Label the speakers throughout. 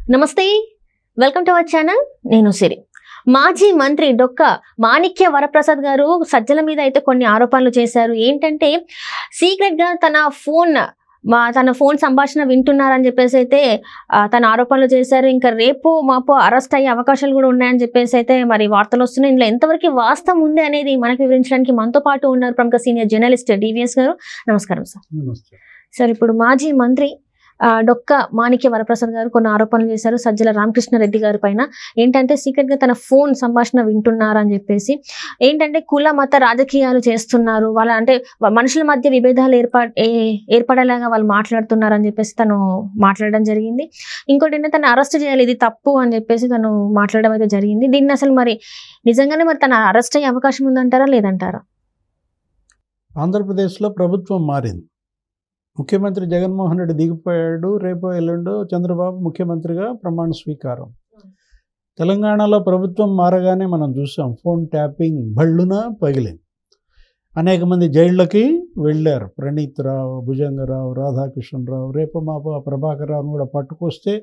Speaker 1: నమస్తే, welcome to our channel. నేను సిరి. మాజీ మంత్రి డొక్క మాణిక్య వరప్రసాద్ గారు సజ్జల మీద అయితే కొన్ని ఆరోపణలు చేశారు. ఏంటంటే సీక్రెట్ గా తన ఫోన్ సంభాషణ వింటున్నారని చెప్పేసి అయితే తన ఆరోపణలు చేశారు. ఇంకా రేపు మాపు అరెస్ట్ అయ్యే అవకాశాలు కూడా ఉన్నాయని చెప్పేసి అయితే మరి వార్తలు వస్తున్నాయి. ఇందులో ఎంతవరకు వాస్తవం ఉంది అనేది మనకు వివరించడానికి మనతో పాటు ఉన్నారు ప్రముఖ సీనియర్ జర్నలిస్ట్ డివిఎస్ గారు. నమస్కారం సార్. సార్, ఇప్పుడు మాజీ మంత్రి డొక్క మాణిక్య వరప్రసాద్ గారు కొన్ని ఆరోపణలు చేశారు సజ్జల రామకృష్ణారెడ్డి గారి పైన. ఏంటంటే సీక్రెట్ గా తన ఫోన్ సంభాషణ వింటున్నారని చెప్పేసి, ఏంటంటే కుల మత రాజకీయాలు చేస్తున్నారు, వాళ్ళ అంటే మనుషుల మధ్య విభేదాలు ఏర్పడేలాగా వాళ్ళు మాట్లాడుతున్నారని చెప్పేసి తను మాట్లాడడం జరిగింది. ఇంకోటి ఏంటంటే తను అరెస్ట్ చేయాలి, ఇది తప్పు అని చెప్పేసి తను మాట్లాడడం అయితే జరిగింది. దీన్ని అసలు మరి నిజంగానే మరి తన అరెస్ట్ అయ్యే అవకాశం ఉందంటారా లేదంటారా?
Speaker 2: ఆంధ్రప్రదేశ్లో ప్రభుత్వం మారింది. ముఖ్యమంత్రి జగన్మోహన్ రెడ్డి దిగిపోయాడు. రేపో ఎల్లుండో చంద్రబాబు ముఖ్యమంత్రిగా ప్రమాణ స్వీకారం. తెలంగాణలో ప్రభుత్వం మారగానే మనం చూసాం ఫోన్ ట్యాపింగ్ బళ్ళున పగిలింది. అనేక మంది జైళ్ళకి వెళ్ళారు. ప్రణీత్ రావు, భుజంగరావు, రాధాకృష్ణరావు, రేపో మాపో ప్రభాకర్ రావును కూడా పట్టుకొస్తే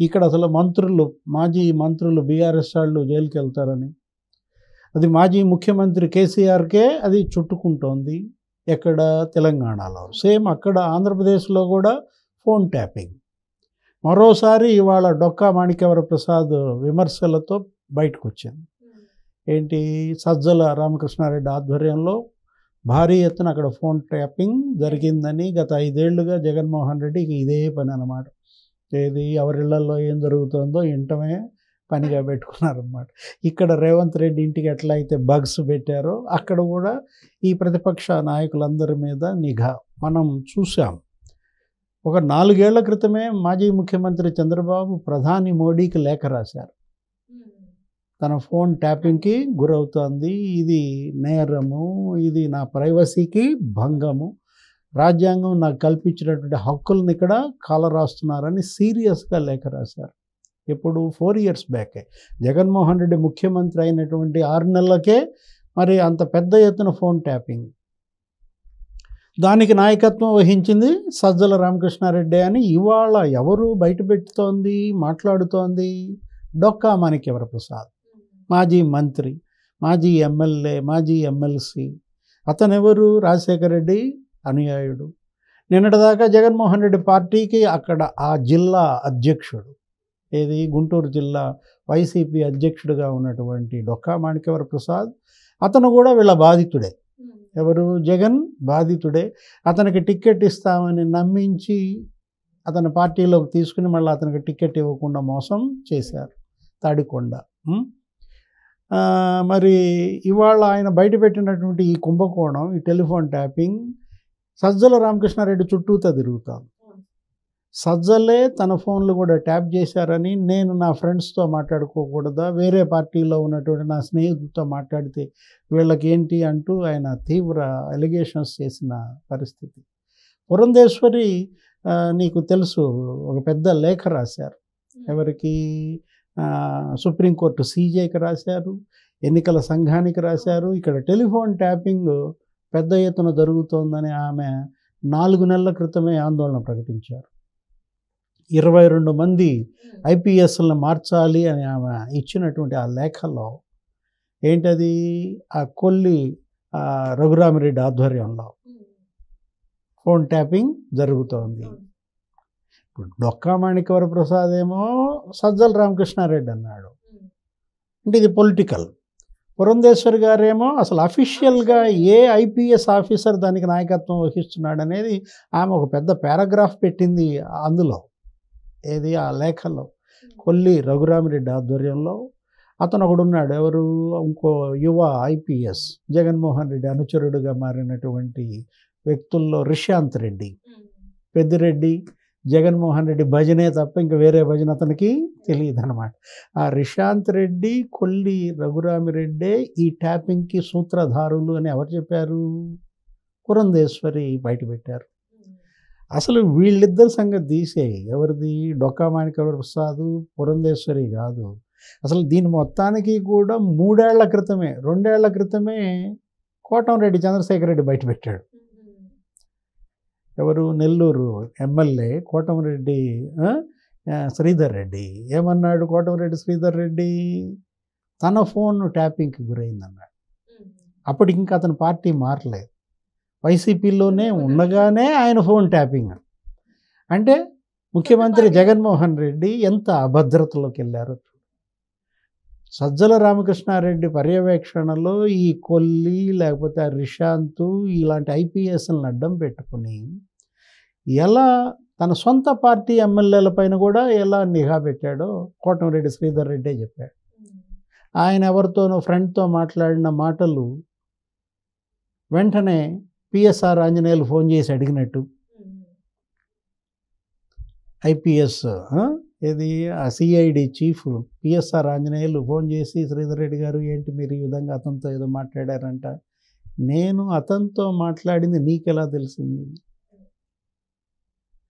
Speaker 2: ఇక్కడ అసలు మాజీ మంత్రులు బీఆర్ఎస్ వాళ్ళు జైలుకి వెళ్తారని, అది మాజీ ముఖ్యమంత్రి కేసీఆర్కే అది చుట్టుకుంటోంది. ఎక్కడ? తెలంగాణలో. సేమ్ అక్కడ ఆంధ్రప్రదేశ్లో కూడా ఫోన్ ట్యాపింగ్. మరోసారి ఇవాళ డొక్కా మాణిక్యవరప్రసాద్ విమర్శలతో బయటకు వచ్చింది. ఏంటి? సజ్జల రామకృష్ణారెడ్డి ఆధ్వర్యంలో భారీ ఎత్తున అక్కడ ఫోన్ ట్యాపింగ్ జరిగిందని గత 5 ఏళ్లుగా జగన్మోహన్ రెడ్డికి ఇదే పని అన్నమాట. ఏది ఎవరిళ్లలో ఏం జరుగుతుందో వింటమే పనిగా పెట్టుకున్నారన్నమాట. ఇక్కడ రేవంత్ రెడ్డి ఇంటికి ఎట్లా అయితే బగ్స్ పెట్టారో అక్కడ కూడా ఈ ప్రతిపక్ష నాయకులందరి మీద నిఘా మనం చూసాం. ఒక 4 ఏళ్ల క్రితమే మాజీ ముఖ్యమంత్రి చంద్రబాబు ప్రధాని మోడీకి లేఖ రాశారు. తన ఫోన్ ట్యాపింగ్కి గురవుతోంది, ఇది నేరము, ఇది నా ప్రైవసీకి భంగము, రాజ్యాంగం నాకు కల్పించినటువంటి హక్కులను ఇక్కడ కాలరాస్తున్నారని సీరియస్గా లేఖ రాశారు. ఇప్పుడు 4 ఇయర్స్ బ్యాకే జగన్మోహన్ రెడ్డి ముఖ్యమంత్రి అయినటువంటి 6 నెలలకే మరి అంత పెద్ద ఎత్తున ఫోన్ ట్యాపింగ్. దానికి నాయకత్వం వహించింది సజ్జల రామకృష్ణారెడ్డి అని ఇవాళ ఎవరు బయటపెడుతోంది, మాట్లాడుతోంది? డొక్కా మాణిక్యవరప్రసాద్, మాజీ మంత్రి, మాజీ ఎమ్మెల్యే, మాజీ ఎమ్మెల్సీ. అతనెవరు? రాజశేఖర రెడ్డి అనుయాయుడు. నిన్నటిదాకా జగన్మోహన్ రెడ్డి పార్టీకి అక్కడ ఆ జిల్లా అధ్యక్షుడు. ఏది? గుంటూరు జిల్లా వైసీపీ అధ్యక్షుడిగా ఉన్నటువంటి డొక్కా మాణిక్యవరప్రసాద్ అతను కూడా వీళ్ళ బాధితుడే. ఎవరు? జగన్ బాధితుడే. అతనికి టికెట్ ఇస్తామని నమ్మించి అతని పార్టీలోకి తీసుకుని మళ్ళీ అతనికి టికెట్ ఇవ్వకుండా మోసం చేశారు తాడికొండ. మరి ఇవాళ ఆయన బయటపెట్టినటువంటి ఈ కుంభకోణం, ఈ టెలిఫోన్ ట్యాపింగ్ సజ్జల రామకృష్ణారెడ్డి చుట్టూతో తిరుగుతాం. సజ్జలే తన ఫోన్లు కూడా ట్యాప్ చేశారని నేను నా ఫ్రెండ్స్తో మాట్లాడుకోకూడదా, వేరే పార్టీలో ఉన్నటువంటి నా స్నేహితులతో మాట్లాడితే వీళ్ళకి ఏంటి అంటూ ఆయన తీవ్ర ఎలిగేషన్స్ చేసిన పరిస్థితి. పురంధేశ్వరి నీకు తెలుసు, ఒక పెద్ద లేఖ రాశారు. ఎవరికి? సుప్రీంకోర్టు సీజేకి రాశారు, ఎన్నికల సంఘానికి రాశారు. ఇక్కడ టెలిఫోన్ ట్యాపింగ్ పెద్ద ఎత్తున జరుగుతోందని ఆమె 4 నెలల క్రితమే ఆందోళన ప్రకటించారు. 22 మంది ఐపీఎస్లను మార్చాలి అని ఆమె ఇచ్చినటువంటి ఆ లేఖలో ఏంటది? ఆ కొల్లి రఘురామిరెడ్డి ఆధ్వర్యంలో ఫోన్ ట్యాపింగ్ జరుగుతోంది. ఇప్పుడు డొక్కా మాణిక్యవరప్రసాద్ ఏమో సజ్జల రామకృష్ణారెడ్డి అన్నాడు, అంటే ఇది పొలిటికల్. పురంధేశ్వరి గారేమో అసలు అఫీషియల్గా ఏ ఐపీఎస్ ఆఫీసర్ దానికి నాయకత్వం వహిస్తున్నాడు అనేది ఆమె ఒక పెద్ద పారాగ్రాఫ్ పెట్టింది అందులో. ఏది? ఆ లేఖలో కొల్లి రఘురామిరెడ్డి ఆధ్వర్యంలో అతను ఒకడున్నాడు. ఎవరు? ఇంకో యువ ఐపీఎస్ జగన్మోహన్ రెడ్డి అనుచరుడుగా మారినటువంటి వ్యక్తుల్లో రిషాంత్ రెడ్డి. పెద్దిరెడ్డి జగన్మోహన్ రెడ్డి భజనే తప్ప ఇంకా వేరే భజన అతనికి తెలియదు అనమాట. ఆ రిషాంత్ రెడ్డి, కొల్లి రఘురామిరెడ్డే ఈ ట్యాపింగ్కి సూత్రధారులు అని ఎవరు చెప్పారు? పురంధేశ్వరి బయటపెట్టారు. అసలు వీళ్ళిద్దరి సంగతి తీసేయి. ఎవరిది? డొక్కా మాణిక్యవరప్రసాద్, పురంధేశ్వరి కాదు. అసలు దీని మొత్తానికి కూడా 2 ఏళ్ల క్రితమే కోటంరెడ్డి చంద్రశేఖర్ రెడ్డి బయటపెట్టాడు. ఎవరు? నెల్లూరు ఎమ్మెల్యే కోటంరెడ్డి శ్రీధర్ రెడ్డి ఏమన్నాడు? కోటమిరెడ్డి శ్రీధర్ రెడ్డి తన ఫోన్ ట్యాపింగ్కి గురైందన్నాడు. అప్పటికి ఇంకా అతని పార్టీ మారలేదు, వైసీపీలోనే ఉండగానే ఆయన ఫోన్ ట్యాపింగ్. అంటే ముఖ్యమంత్రి జగన్మోహన్ రెడ్డి ఎంత అభద్రతలోకి వెళ్ళారో. సజ్జల రామకృష్ణారెడ్డి పర్యవేక్షణలో ఈ కొల్లి లేకపోతే ఆ రిషాంత్ ఇలాంటి ఐపీఎస్లను అడ్డం పెట్టుకుని ఎలా తన సొంత పార్టీ ఎమ్మెల్యేల పైన కూడా ఎలా నిఘా పెట్టాడో కోటమిరెడ్డి శ్రీధర్ రెడ్డే చెప్పాడు. ఆయన ఎవరితోనో ఫ్రెండ్తో మాట్లాడిన మాటలు వెంటనే పిఎస్ఆర్ ఆంజనేయులు ఫోన్ చేసి అడిగినట్టు, ఐపీఎస్ ఇది ఆ CID chief PSR Anjaneyulu phone చేసి శ్రీధర్ రెడ్డి గారు ఏంటి మీరు ఈ విధంగా అతనితో ఏదో మాట్లాడారంట. నేను అతనితో మాట్లాడింది నీకెలా తెలిసింది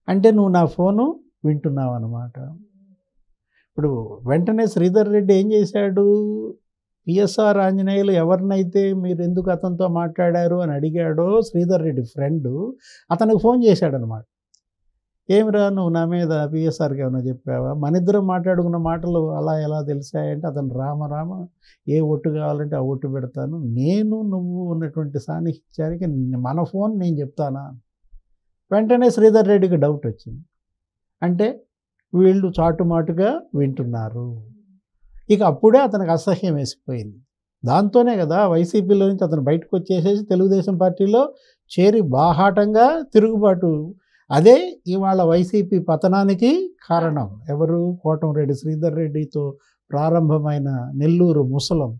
Speaker 2: అంటే నువ్వు నా ఫోను వింటున్నావు అన్నమాట. ఇప్పుడు వెంటనే శ్రీధర్ రెడ్డి ఏం చేశాడు? పిఎస్ఆర్ ఆంజనేయులు ఎవరినైతే మీరు ఎందుకు అతనితో మాట్లాడారు అని అడిగాడో శ్రీధర్ రెడ్డి ఫ్రెండు అతనికి ఫోన్ చేశాడనమాట. ఏమిరా నువ్వు నా మీద పిఎస్ఆర్కి ఏమైనా చెప్పావా? మన ఇద్దరం మాట్లాడుకున్న మాటలు అలా ఎలా తెలిసాయంటే అతను రామ ఏ ఒట్టు కావాలంటే ఆ ఒట్టు పెడతాను, నేను నువ్వు ఉన్నటువంటి సాన్నిహిత్యానికి మన ఫోన్ నేను చెప్తానా? వెంటనే శ్రీధర్ రెడ్డికి డౌట్ వచ్చింది. అంటే వీళ్ళు చాటుమాటుగా వింటున్నారు. ఇక అప్పుడే అతనికి అసహ్యం వేసిపోయింది. దాంతోనే కదా వైసీపీలో నుంచి అతను బయటకు వచ్చేసేసి తెలుగుదేశం పార్టీలో చేరి బాహాటంగా తిరుగుబాటు. అదే ఇవాళ వైసీపీ పతనానికి కారణం. ఎవరు? కోటమిరెడ్డి శ్రీధర్ రెడ్డితో ప్రారంభమైన నెల్లూరు ముసలం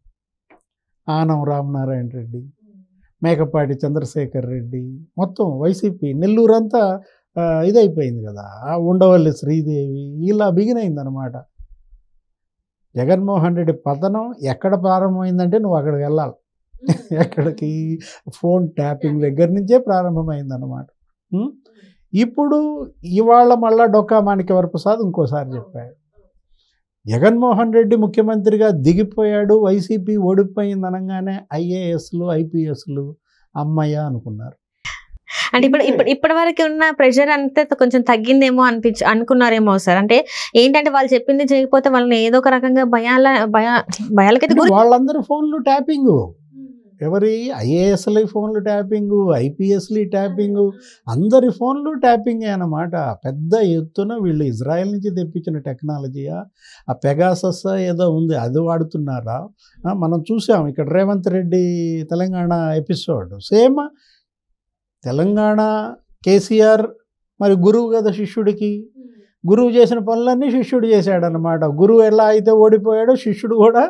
Speaker 2: ఆనం రామనారాయణ రెడ్డి, మేకపాటి చంద్రశేఖర్ రెడ్డి, మొత్తం వైసీపీ నెల్లూరంతా ఇదైపోయింది కదా. ఉండవల్లి శ్రీదేవి ఇలా బిగినైందనమాట. జగన్మోహన్ రెడ్డి పతనం ఎక్కడ ప్రారంభమైందంటే నువ్వు అక్కడికి వెళ్ళాలి. ఎక్కడికి? ఫోన్ ట్యాపింగ్ దగ్గర నుంచే ప్రారంభమైందనమాట. ఇప్పుడు ఇవాళ మళ్ళా డొక్కా మాణిక్యవరప్రసాద్ ఇంకోసారి చెప్పాడు, జగన్మోహన్ రెడ్డి ముఖ్యమంత్రిగా దిగిపోయాడు, వైసీపీ ఓడిపోయింది అనగానే ఐఏఎస్లు ఐపీఎస్లు అమ్మయ్య అనుకున్నారు.
Speaker 1: అంటే ఇప్పటి వరకు ఉన్న ప్రెషర్ అంతే కొంచెం తగ్గిందేమో అనుకున్నారేమో సార్. అంటే ఏంటంటే వాళ్ళు చెప్పింది చేయకపోతే వాళ్ళని ఏదో ఒక రకంగా భయాలకైతే
Speaker 2: వాళ్ళందరూ ఫోన్లు ట్యాపింగ్, ఎవరి ఐఏఎస్ల ఫోన్లు ట్యాపింగు, ఐపీఎస్లు ట్యాపింగు, అందరి ఫోన్లు ట్యాపింగే అన్నమాట. పెద్ద ఎత్తున వీళ్ళు ఇజ్రాయెల్ నుంచి తెప్పించిన టెక్నాలజీయా, ఆ పెగాసస్ ఏదో ఉంది అది వాడుతున్నారా? మనం చూసాం ఇక్కడ రేవంత్ రెడ్డి తెలంగాణ ఎపిసోడ్ సేమ్. తెలంగాణ కేసీఆర్ మరి గురువు కదా శిష్యుడికి, గురువు చేసిన పనులన్నీ శిష్యుడు చేశాడనమాట. గురువు ఎలా అయితే ఓడిపోయాడో శిష్యుడు కూడా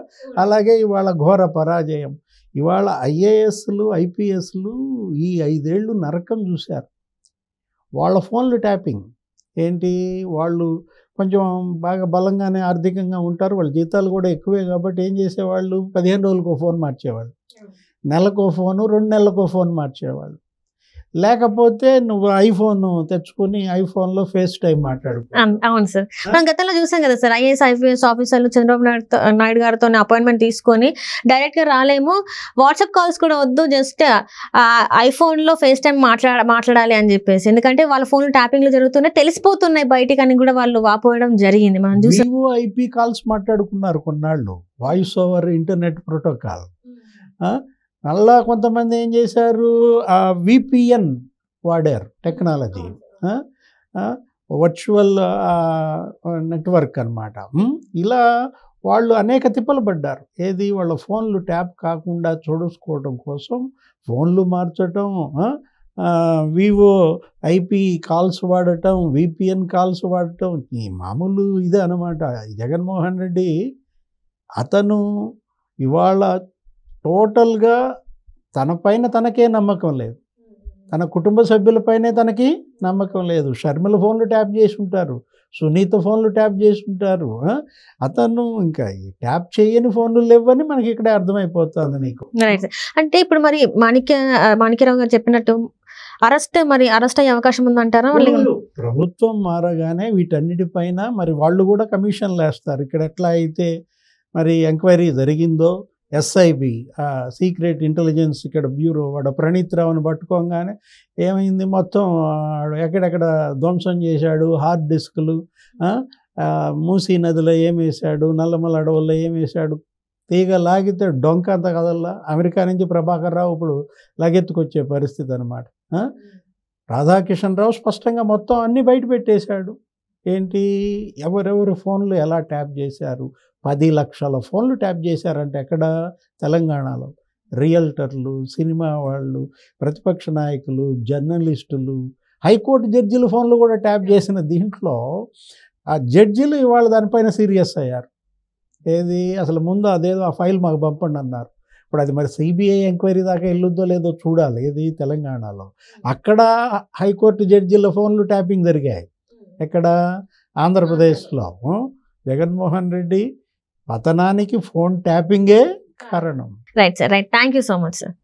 Speaker 2: అలాగే ఇవాళ ఘోర పరాజయం. ఇవాళ ఐఏఎస్లు ఐపీఎస్లు ఈ 5 ఏళ్ళు నరకం చూశారు. వాళ్ళ ఫోన్లు ట్యాపింగ్ ఏంటి? వాళ్ళు కొంచెం బాగా బలంగానే ఆర్థికంగా ఉంటారు, వాళ్ళ జీతాలు కూడా ఎక్కువే కాబట్టి ఏం చేసేవాళ్ళు? 15 రోజులకో ఫోన్ మార్చేవాళ్ళు, నెలకో ఫోను, 2 నెలలకో ఫోన్ మార్చేవాళ్ళు. లేకపోతే నువ్వు ఐఫోన్ తెచ్చుకుని ఐఫోన్లో ఫేస్ టైం మాట్లాడుకో.
Speaker 1: అవును సార్, మనం గతంలో చూసాం కదా సార్, ఐఏఎస్ ఐపీఎస్ ఆఫీసర్లు చంద్రబాబు నాయుడు గారితో అపాయింట్మెంట్ తీసుకొని డైరెక్ట్గా రాలేము, వాట్సాప్ కాల్స్ కూడా వద్దు, జస్ట్ ఐఫోన్లో ఫేస్ టైం మాట్లాడాలి అని చెప్పేసి. ఎందుకంటే వాళ్ళ ఫోన్లు ట్యాపింగ్లు జరుగుతున్నాయి, తెలిసిపోతున్నాయి బయటికి అని కూడా వాళ్ళు వాపోయడం జరిగింది. మనం చూసాం
Speaker 2: ఐపీ కాల్స్ మాట్లాడుకున్నారు కొన్నాళ్ళు, వాయిస్ ఓవర్ ఇంటర్నెట్ ప్రోటోకాల్. మళ్ళా కొంతమంది ఏం చేశారు? విపిఎన్ వాడారు, టెక్నాలజీ, వర్చువల్ నెట్వర్క్ అన్నమాట. ఇలా వాళ్ళు అనేక తిప్పలు పడ్డారు. ఏది? వాళ్ళ ఫోన్లు ట్యాప్ కాకుండా చూసుకోవడం కోసం ఫోన్లు మార్చటం, వివో ఐపీ కాల్స్ వాడటం, విపిఎన్ కాల్స్ వాడటం, ఈ మామూలు ఇదే అన్నమాట. జగన్మోహన్ రెడ్డి అతను ఇవాళ టోటల్గా తన పైన తనకే నమ్మకం లేదు, తన కుటుంబ సభ్యులపైనే తనకి నమ్మకం లేదు. షర్మిల ఫోన్లు ట్యాప్ చేసి ఉంటారు, సునీత ఫోన్లు ట్యాప్ చేసి ఉంటారు. అతను ఇంకా ట్యాప్ చేయని ఫోన్లు లేవని మనకి ఇక్కడే అర్థమైపోతుంది నీకు.
Speaker 1: అంటే ఇప్పుడు మరి మాణిక్యరావు గారు చెప్పినట్టు అరెస్ట్ అయ్యే అవకాశం ఉందంటారా?
Speaker 2: ప్రభుత్వం మారగానే వీటన్నిటిపైన మరి వాళ్ళు కూడా కమిషన్లు వేస్తారు. ఇక్కడ ఎట్లా అయితే మరి ఎంక్వైరీ జరిగిందో, ఎస్ఐబి సీక్రెట్ ఇంటెలిజెన్స్ ఇక్కడ బ్యూరో వాడు ప్రణీత్ రావుని పట్టుకోగానే ఏమైంది? మొత్తం ఎక్కడెక్కడ ధ్వంసం చేశాడు, హార్డ్ డిస్కులు, మూసీ నదిలో ఏం వేశాడు, నల్లమల అడవుల్లో ఏం వేశాడు, తీగ లాగితే డొంక అంత కదల్లా. అమెరికా నుంచి ప్రభాకర్ రావు ఇప్పుడు లగెత్తుకొచ్చే పరిస్థితి అనమాట. రాధాకిషన్ రావు స్పష్టంగా మొత్తం అన్నీ బయట పెట్టేశాడు. ఏంటి, ఎవరెవరు ఫోన్లు ఎలా ట్యాప్ చేశారు, 10 లక్షల ఫోన్లు ట్యాప్ చేశారంటే ఎక్కడ, తెలంగాణలో. రియల్టర్లు, సినిమా వాళ్ళు, ప్రతిపక్ష నాయకులు, జర్నలిస్టులు, హైకోర్టు జడ్జిల ఫోన్లు కూడా ట్యాప్ చేసిన దీంట్లో ఆ జడ్జిలు ఇవాళ దానిపైన సీరియస్ అయ్యారు. ఏది, అసలు ముందు అదేదో ఆ ఫైల్ మాకు పంపండి అన్నారు. ఇప్పుడు అది మరి సిబిఐ ఎంక్వైరీ దాకా వెళ్ళొద్దో లేదో చూడాలి. ఏది, తెలంగాణలో. అక్కడ హైకోర్టు జడ్జిల ఫోన్లు ట్యాపింగ్ జరిగాయి. ఎక్కడ, ఆంధ్రప్రదేశ్లో. జగన్మోహన్ రెడ్డి పతనానికి ఫోన్ ట్యాపింగే కారణం.
Speaker 1: Right sir, right. Thank you so much sir.